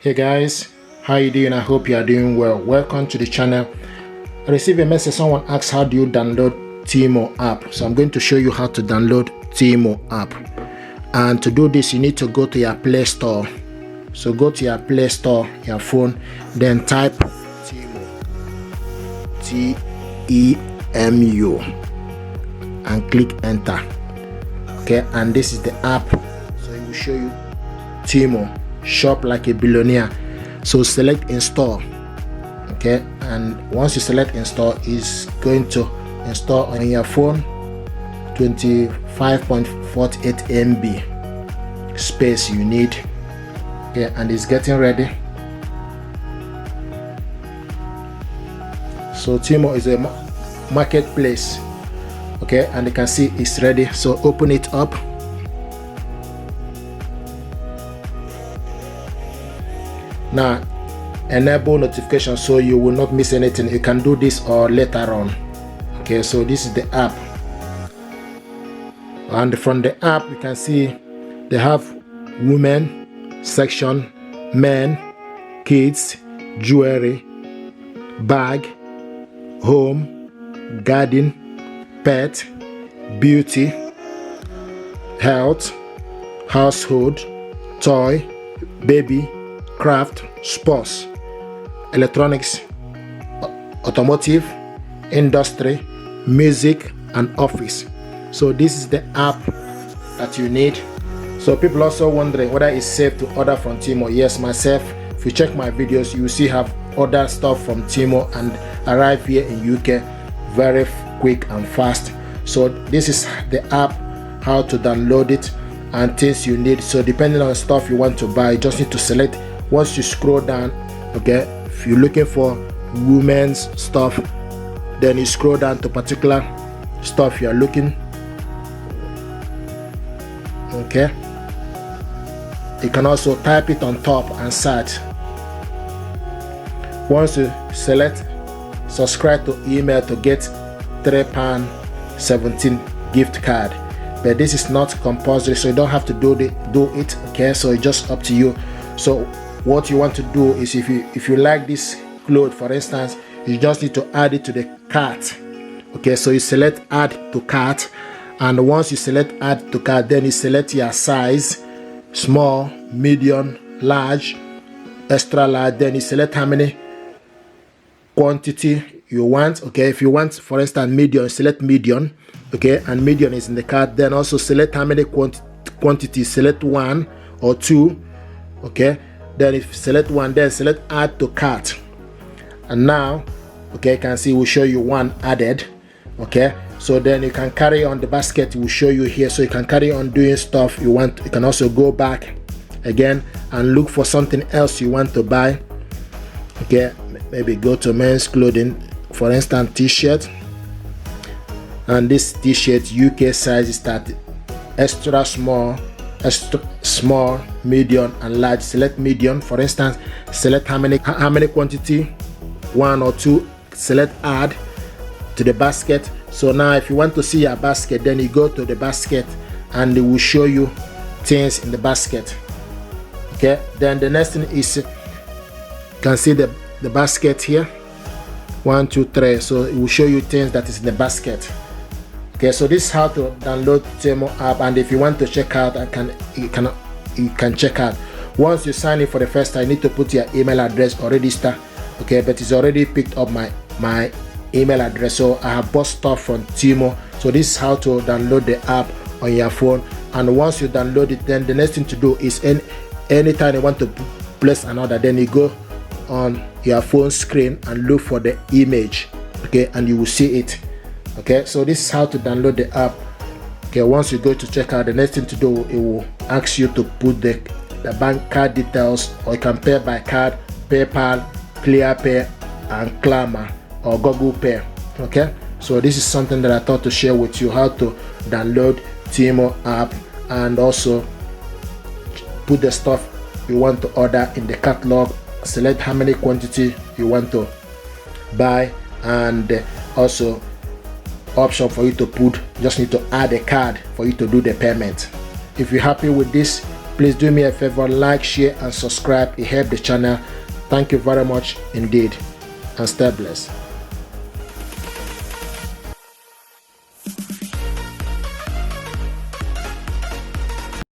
Hey guys, how you doing? I hope you are doing well. Welcome to the channel. I received a message. Someone asked, how do you download Temu app? So I'm going to show you how to download Temu app. And to do this, you need to go to your Play Store. So go to your Play Store, your phone, then type Temu, T-E-M-U, and click enter. Okay, and this is the app. So it will show you Temu, shop like a billionaire. So select install. Okay, and once you select install, it's going to install on your phone. 25.48 MB space you need. Okay, and it's getting ready. So Temu is a marketplace. Okay, and you can see it's ready. So open it up. Now enable notification so you will not miss anything. You can do this or later on. Okay, so this is the app, and from the app you can see they have women section, men, kids, jewelry, bag, home, garden, pet, beauty, health, household, toy, baby, craft, sports, electronics, automotive, industry, music, and office. So this is the app that you need. So people also wondering whether it's safe to order from Temu. Yes, myself, if you check my videos, you see have ordered stuff from Temu and arrive here in UK very quick and fast. So this is the app, how to download it and things you need. So depending on the stuff you want to buy, you just need to select. Once you scroll down, okay, if you're looking for women's stuff, then you scroll down to particular stuff you're looking. Okay, you can also type it on top and search. Once you select, subscribe to email to get £3.17 gift card, but this is not compulsory, so you don't have to do it. Okay, so it's just up to you. So what you want to do is, if you like this cloth, for instance, you just need to add it to the cart. Okay, so you select add to cart, and once you select add to cart, then you select your size: small, medium, large, extra large. Then you select how many quantity you want. Okay, if you want, for instance, medium, select medium. Okay, and medium is in the cart. Then also select how many quantities. Select 1 or 2. Okay, then if you select 1, then select add to cart, and now, okay, you can see we'll show you 1 added. Okay, so then you can carry on the basket. Will show you here, so you can carry on doing stuff you want. You can also go back again and look for something else you want to buy. Okay, maybe go to men's clothing, for instance, t-shirt, and this t-shirt UK size is that extra small, medium, and large. Select medium, for instance. Select how many quantity, 1 or 2. Select add to the basket. So now if you want to see your basket, then you go to the basket and it will show you things in the basket. Okay, then the next thing is, you can see the basket here, 1, 2, 3. So it will show you things that is in the basket. Okay, so this is how to download Temu app, and if you want to check out, you can check out. Once you sign in for the first time, you need to put your email address or register. Okay, but it's already picked up my email address, so I have bought stuff from Temu. So this is how to download the app on your phone. And once you download it, then the next thing to do is anytime you want to place an order, then you go on your phone screen and look for the image. Okay, and you will see it. Okay, so this is how to download the app. Okay, once you go to checkout, the next thing to do, it will ask you to put the bank card details, or you can pay by card, PayPal, ClearPay, and Klarna or Google Pay. Okay, so this is something that I thought to share with you, how to download Temu app and also put the stuff you want to order in the catalog. Select how many quantity you want to buy, and also option for you to put, just need to add a card for you to do the payment. If you're happy with this, Please do me a favor, like, share and subscribe. It helps the channel. Thank you very much indeed, and stay blessed.